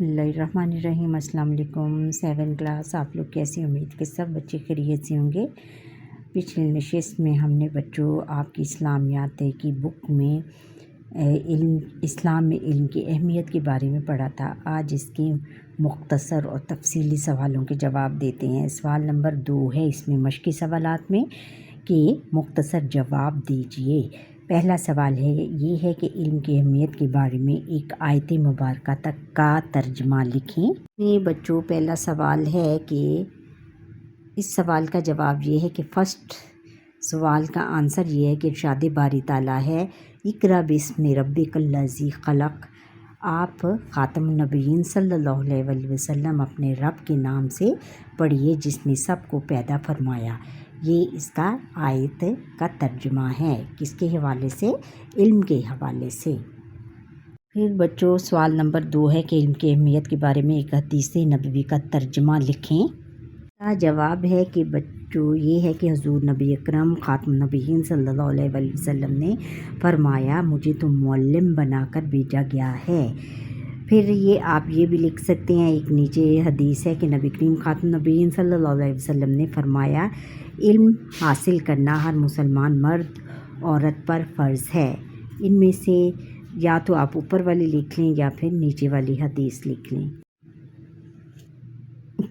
بسم اللہ الرحمن الرحیم۔ السلام علیکم 7 کلاس، آپ لوگ کیسے؟ امید کہ سب بچے خیریت سے ہوں گے۔ پچھلی نشست میں ہم نے بچوں آپ کی اسلامیات کی بک میں اسلام میں علم کی اہمیت کے بارے میں پڑھا تھا۔ آج اس کے مختصر اور تفصیلی سوالوں کے جواب دیتے ہیں۔ سوال نمبر 2 ہے اس میں مشقی سوالات میں کہ مختصر جواب دیجئے۔ پہلا سوال یہ ہے کہ علم کی اہمیت کے بارے میں ایک آیت مبارکہ تک کا ترجمہ لکھیں۔ بچوں پہلا سوال ہے کہ اس سوال کا جواب یہ ہے کہ فرسٹ سوال کا آنسر یہ ہے کہ ارشاد باری تعالیٰ ہے اقرأ باسم ربک الذی خلق۔ آپ خاتم النبیین صلی اللہ علیہ وسلم اپنے رب کے نام سے پڑھیے جس نے سب کو پیدا فرمایا۔ یہ اس کا آیت کا ترجمہ ہے، کس کے حوالے سے؟ علم کے حوالے سے۔ پھر بچوں سوال نمبر 2 ہے کہ علم کی اہمیت کے بارے میں ایک حدیث نبوی کا ترجمہ لکھیں۔ کا جواب ہے کہ بچوں یہ ہے کہ حضور نبی اکرم خاتم النبیین صلی اللہ علیہ وسلم نے فرمایا مجھے تو معلم بنا کر بھیجا گیا ہے۔ پھر آپ یہ بھی لکھ سکتے ہیں، ایک نیچے حدیث ہے کہ نبی کریم خاتم النبیین صلی اللہ علیہ وسلم نے فرمایا علم حاصل کرنا ہر مسلمان مرد عورت پر فرض ہے۔ ان میں سے یا تو آپ اوپر والی لکھ لیں یا پھر نیچے والی حدیث لکھ لیں۔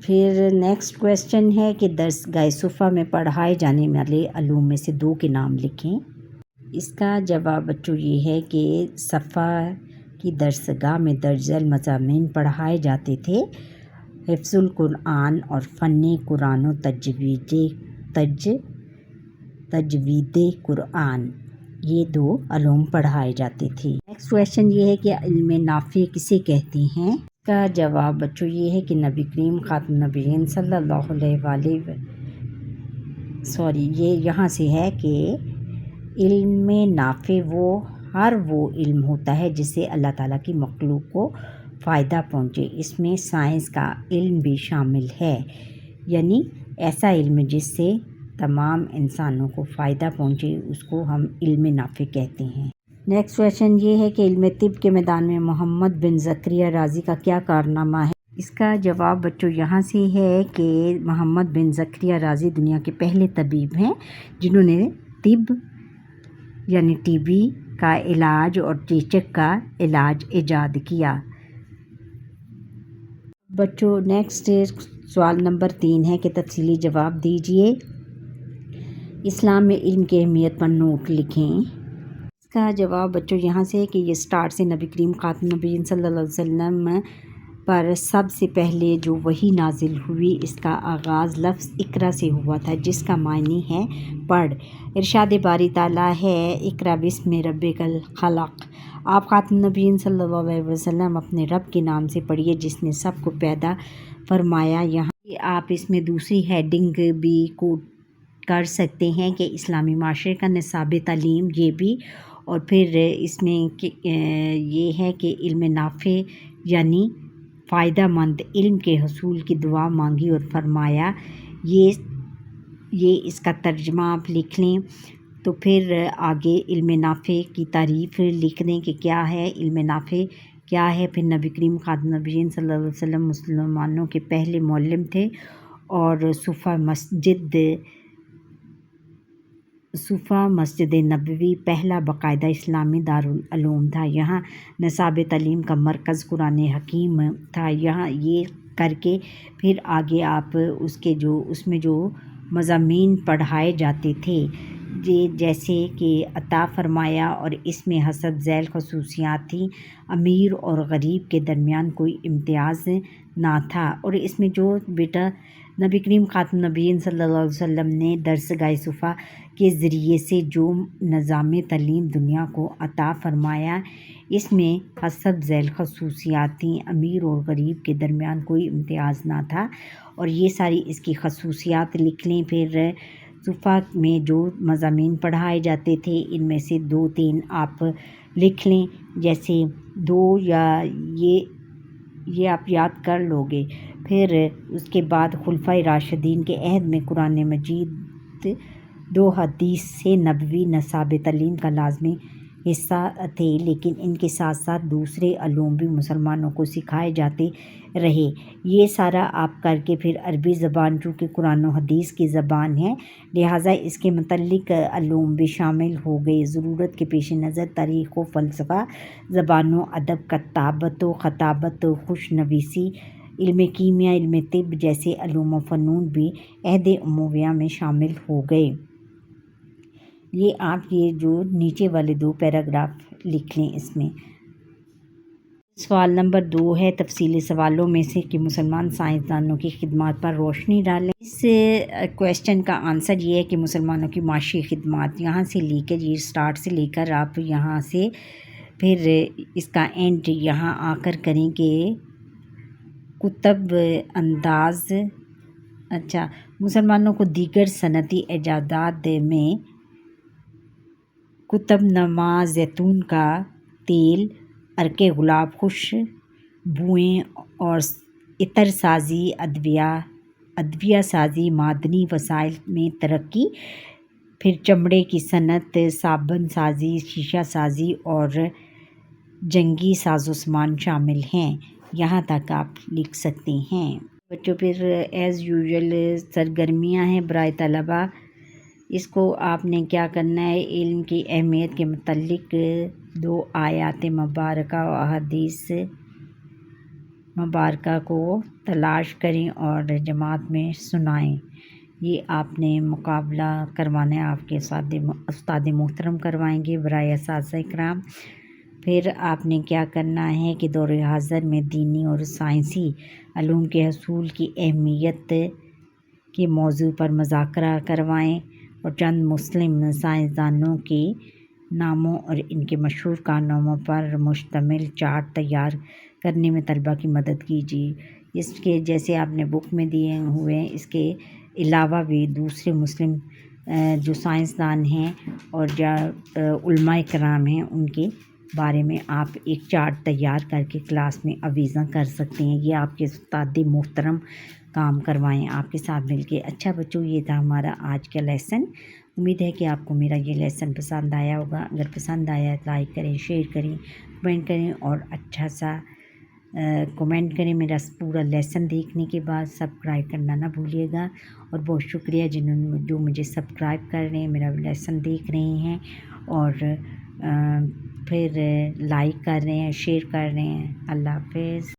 پھر نیکسٹ کویسچن ہے کہ درسگاہ صفحہ میں پڑھائے جانے والے علوم میں سے 2 کے نام لکھیں۔ اس کا جواب بچوں یہ ہے کہ صفحہ کی درسگاہ میں درج ذیل مضامین پڑھائے جاتے تھے، حفظ القرآن اور فن قرآن و تجوید قرآن، یہ 2 علوم پڑھائے جاتے تھے۔ نیکسٹ کویسچن یہ ہے کہ علم نافع کسے کہتے ہیں؟ اس کا جواب بچوں یہ ہے کہ نبی کریم خاتم النبیین صلی اللہ علیہ یہ یہاں سے ہے کہ علم نافع ہر وہ علم ہوتا ہے جس سے اللہ تعالیٰ کی مخلوق کو فائدہ پہنچے۔ اس میں سائنس کا علم بھی شامل ہے، یعنی ایسا علم جس سے تمام انسانوں کو فائدہ پہنچے اس کو ہم علم نافع کہتے ہیں۔ نیکسٹ کویسچن یہ ہے کہ علم طب کے میدان میں محمد بن زکریا رازی کا کیا کارنامہ ہے؟ اس کا جواب بچوں یہاں سے ہے کہ محمد بن زکریا رازی دنیا کے پہلے طبیب ہیں جنہوں نے طب یعنی ٹی بی کا علاج اور چیچک کا علاج ایجاد کیا۔ بچوں نیکسٹ سوال نمبر 3 ہے کہ تفصیلی جواب دیجئے۔ اسلام میں علم کی اہمیت پر نوٹ لکھیں۔ اس کا جواب بچوں یہاں سے ہے کہ یہ اسٹارٹ سے نبی کریم خاتم النبیین صلی اللہ علیہ وسلم پر سب سے پہلے جو وحی نازل ہوئی اس کا آغاز لفظ اقرا سے ہوا تھا جس کا معنی ہے پڑھ۔ ارشاد باری تعالیٰ ہے اقرأ باسم ربک الخلق۔ آپ خاتم النبیین صلی اللہ علیہ وسلم اپنے رب کے نام سے پڑھیے جس نے سب کو پیدا فرمایا۔ یہاں آپ اس میں دوسری ہیڈنگ بھی کوٹ کر سکتے ہیں کہ اسلامی معاشرے کا نصاب تعلیم، یہ بھی، اور پھر اس میں یہ ہے کہ علم نافع یعنی فائدہ مند علم کے حصول کی دعا مانگی اور فرمایا۔ یہ اس کا ترجمہ آپ لکھ لیں۔ تو پھر آگے علم نافع کی تعریف لکھ دیں کہ کیا ہے علم نافع کیا ہے۔ پھر نبی کریم خاتم النبیین صلی اللہ علیہ وسلم مسلمانوں کے پہلے معلم تھے اور صوفہ مسجد نبوی پہلا باقاعدہ اسلامی دارالعلوم تھا۔ یہاں نصاب تعلیم کا مرکز قرآن حکیم تھا۔ یہاں یہ کر کے پھر آگے آپ اس میں جو مضامین پڑھائے جاتے تھے جیسے کہ عطا فرمایا اور اس میں حسب ذیل خصوصیات تھیں۔ امیر اور غریب کے درمیان کوئی امتیاز نہ تھا، اور اس میں جو بیٹا نبی کریم خاتم النبیین صلی اللہ علیہ وسلم نے درسگاہ صفحہ کے ذریعے سے جو نظام تعلیم دنیا کو عطا فرمایا اس میں حسب ذیل خصوصیات تھیں، امیر اور غریب کے درمیان کوئی امتیاز نہ تھا، اور یہ ساری اس کی خصوصیات لکھ لیں۔ پھر صفحہ میں جو مضامین پڑھائے جاتے تھے ان میں سے 2-3 آپ لکھ لیں، جیسے 2 یا یہ آپ یاد کر لو گے۔ پھر اس کے بعد خلفائے راشدین کے عہد میں قرآن مجید 2 حدیث نبوی نصاب تعلیم کا لازمی حصہ تھے، لیکن ان کے ساتھ ساتھ دوسرے علوم بھی مسلمانوں کو سکھائے جاتے رہے۔ یہ سارا آپ کر کے پھر عربی زبان چونکہ قرآن و حدیث کی زبان ہے، لہٰذا اس کے متعلق علوم بھی شامل ہو گئے۔ ضرورت کے پیش نظر تاریخ و فلسفہ، زبان و ادب، کتابت و خطابت، خوش نویسی، علم کیمیا، علم طب جیسے علوم و فنون بھی عہد امویہ میں شامل ہو گئے۔ یہ آپ یہ جو نیچے والے 2 پیراگراف لکھ لیں اس میں۔ سوال نمبر 2 ہے تفصیلی سوالوں میں سے کہ مسلمان سائنسدانوں کی خدمات پر روشنی ڈالیں۔ اس کویسچن کا آنسر یہ ہے کہ مسلمانوں کی معاشی خدمات، یہاں سے لے کر یہ اسٹارٹ سے لے کر آپ یہاں سے پھر اس کا اینڈ یہاں آ کر کریں کہ کتب انداز، اچھا، مسلمانوں کو دیگر صنعتی ایجادات میں کتب نما، زیتون کا تیل، عرق گلاب، خوش بوئیں اور عطر سازی، ادویہ سازی، معدنی وسائل میں ترقی، پھر چمڑے کی صنعت، صابن سازی، شیشہ سازی اور جنگی ساز و سامان شامل ہیں۔ یہاں تک آپ لکھ سکتے ہیں بچوں۔ پھر ایز یوزول سرگرمیاں ہیں برائے طلبہ۔ اس کو آپ نے کیا کرنا ہے، علم کی اہمیت کے متعلق 2 آیات مبارکہ و احادیث مبارکہ کو تلاش کریں اور جماعت میں سنائیں۔ یہ آپ نے مقابلہ کروانا ہے، آپ کے استاد محترم کروائیں گے برائے اساتذہ اکرام۔ پھر آپ نے کیا کرنا ہے کہ دور حاضر میں دینی اور سائنسی علوم کے حصول کی اہمیت کے موضوع پر مذاکرہ کروائیں اور چند مسلم سائنسدانوں کے ناموں اور ان کے مشہور کارناموں پر مشتمل چارٹ تیار کرنے میں طلبہ کی مدد کیجیے۔ اس کے جیسے آپ نے بک میں دیے ہوئے ہیں، اس کے علاوہ بھی دوسرے مسلم جو سائنسدان ہیں اور علماء کرام ہیں، ان کے بارے میں آپ ایک چارٹ تیار کر کے کلاس میں آویزاں کر سکتے ہیں۔ یہ آپ کے استاد محترم کام کروائیں آپ کے ساتھ مل کے۔ اچھا بچوں، یہ تھا ہمارا آج کا لیسن۔ امید ہے کہ آپ کو میرا یہ لیسن پسند آیا ہوگا۔ اگر پسند آیا ہے لائک کریں، شیئر کریں، کمنٹ کریں اور اچھا سا کمنٹ کریں۔ میرا پورا لیسن دیکھنے کے بعد سبسکرائب کرنا نہ بھولیے گا، اور بہت شکریہ جو مجھے سبسکرائب کر رہے ہیں، میرا لیسن دیکھ رہے ہیں اور پھر لائک کر رہے ہیں، شیئر کر رہے ہیں۔ اللہ حافظ۔